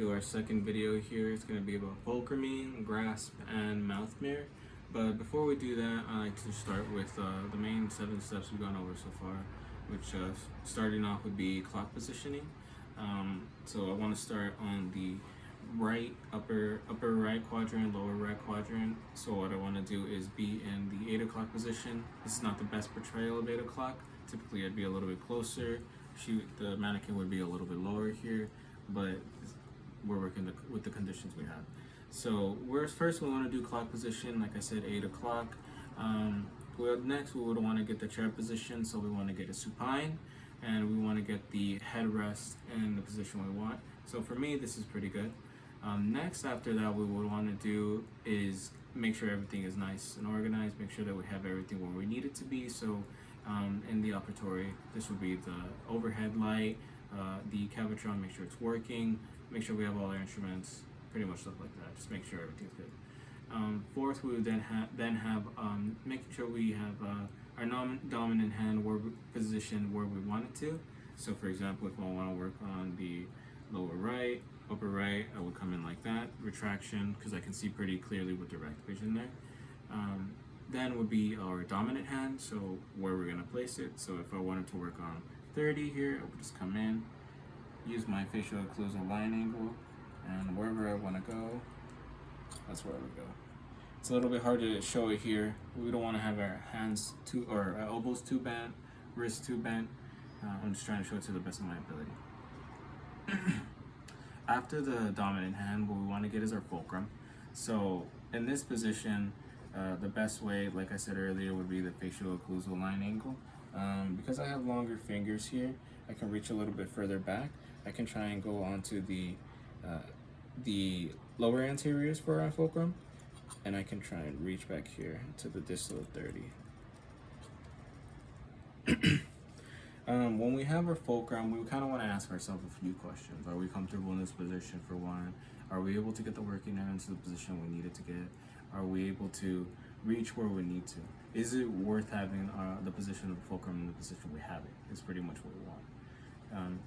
do our second video here. It's going to be about fulcruming, grasp, and mouth mirror. But before we do that, I like to start with the main 7 steps we've gone over so far, which starting off would be clock positioning. So I want to start on the right upper right quadrant, lower right quadrant. So what I want to do is be in the 8 o'clock position. This is not the best portrayal of 8 o'clock. Typically I'd be a little bit closer. The mannequin would be a little bit lower here, but we're working with the conditions we have. So first we want to do clock position, like I said, 8 o'clock. Next we would want to get the chair position, so we want to get a supine, and we want to get the headrest in the position we want. So for me, this is pretty good. Next, after that, we would want to do is make sure everything is nice and organized, make sure that we have everything where we need it to be. So in the operatory, this would be the overhead light, the Cavitron, make sure it's working, make sure we have all our instruments, pretty much stuff like that. Just make sure everything's good. Fourth, we would then have making sure we have our dominant hand positioned where we want it to. So for example, if I want to work on the lower right, upper right, I would come in like that, retraction, because I can see pretty clearly with direct vision there. Then would be our dominant hand, so where we're going to place it. So if I wanted to work on 30 here, I would just come in, use my facial occlusal line angle, and wherever I want to go, that's where I would go. It's a little bit hard to show it here. We don't want to have our hands our elbows too bent, wrists too bent. I'm just trying to show it to the best of my ability. After the dominant hand, what we want to get is our fulcrum. So in this position, the best way, like I said earlier, would be the facial occlusal line angle. Because I have longer fingers here, I can reach a little bit further back. I can try and go onto the lower anteriors for our fulcrum, and I can try and reach back here to the distal 30. When we have our fulcrum, we kind of want to ask ourselves a few questions. Are we comfortable in this position, for one? Are we able to get the working end into the position we need it to get? Are we able to reach where we need to? Is it worth having the position of the fulcrum in the position we have it? It's pretty much what we want.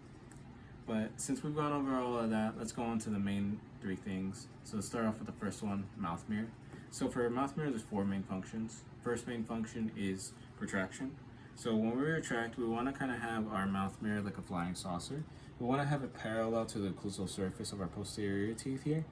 But since we've gone over all of that, let's go on to the main 3 things. So let's start off with the first one, mouth mirror. So for mouth mirror, there's 4 main functions. First main function is protraction. So when we retract, we want to kind of have our mouth mirror like a flying saucer. We want to have it parallel to the occlusal surface of our posterior teeth here.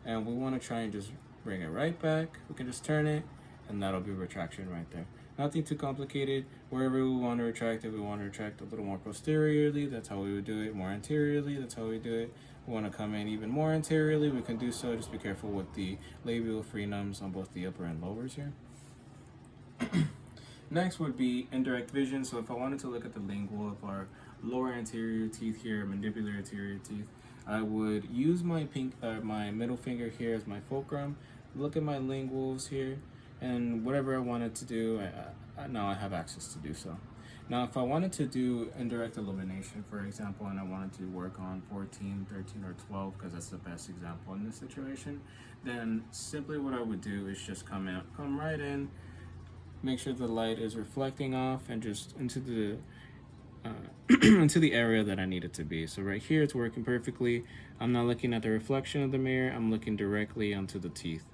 And we want to try and just bring it right back. We can just turn it, and that'll be retraction right there. Nothing too complicated. Wherever we want to retract it, we want to retract a little more posteriorly. That's how we would do it. More anteriorly, that's how we do it. We want to come in even more anteriorly. We can do so. Just be careful with the labial frenums on both the upper and lowers here. Next would be indirect vision. So if I wanted to look at the lingual of our lower anterior teeth here, mandibular anterior teeth, I would use my my middle finger here as my fulcrum, look at my linguals here, and whatever I wanted to do, now I have access to do so. Now if I wanted to do indirect illumination, for example, and I wanted to work on 14, 13, or 12, because that's the best example in this situation, then simply what I would do is just come right in, make sure the light is reflecting off and just into the into the area that I need it to be. So right here it's working perfectly. I'm not looking at the reflection of the mirror, I'm looking directly onto the teeth.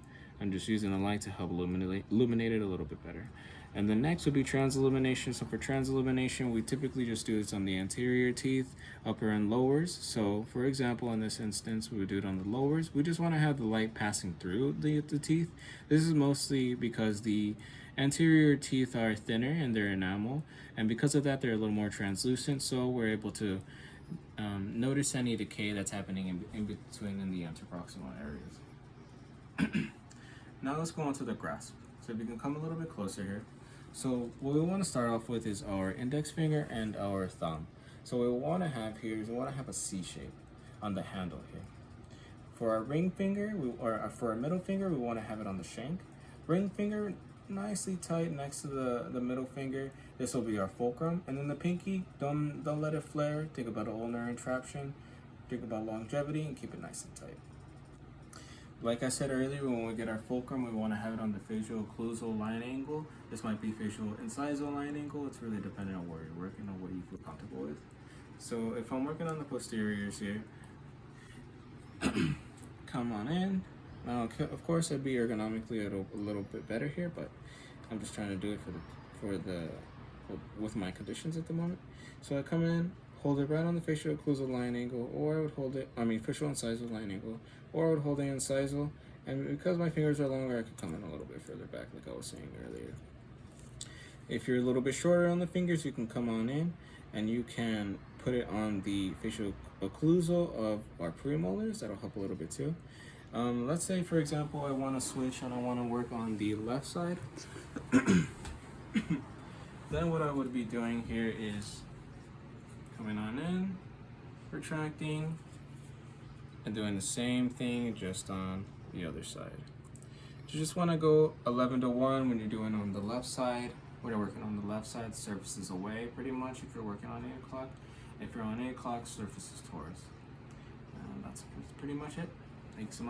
I'm just using the light to help illuminate it a little bit better. And the next would be transillumination. So for transillumination, we typically just do this on the anterior teeth, upper and lowers. So for example, in this instance, we would do it on the lowers. We just want to have the light passing through the teeth. This is mostly because the anterior teeth are thinner in their enamel, and because of that, they're a little more translucent, so we're able to notice any decay that's happening in between in the interproximal areas. Now let's go on to the grasp. So if you can come a little bit closer here. So what we want to start off with is our index finger and our thumb. So what we want to have here is we want to have a C shape on the handle here. For our ring finger, for our middle finger, we want to have it on the shank. Ring finger, nicely tight next to the middle finger. This will be our fulcrum. And then the pinky, don't let it flare. Think about ulnar entraption. Think about longevity, and keep it nice and tight. Like I said earlier, when we get our fulcrum, we want to have it on the facial occlusal line angle. This might be facial incisal line angle. It's really dependent on where you're working, on what you feel comfortable with. So if I'm working on the posteriors here, Come on in. Now, of course, it'd be ergonomically a little bit better here, but I'm just trying to do it with my conditions at the moment. So I come in, hold it right on the facial occlusal line angle, or I would hold it, facial incisal line angle, or I would hold the incisal, and because my fingers are longer, I could come in a little bit further back, like I was saying earlier. If you're a little bit shorter on the fingers, you can come on in, and you can put it on the facial occlusal of our premolars. That'll help a little bit too. Let's say, for example, I want to switch and I want to work on the left side. Then what I would be doing here is coming on in, retracting, and doing the same thing just on the other side. You just want to go 11 to 1 when you're doing on the left side. When you're working on the left side, surface is away pretty much if you're working on 8 o'clock. If you're on 8 o'clock, surface is towards. And that's pretty much it. Thanks so much.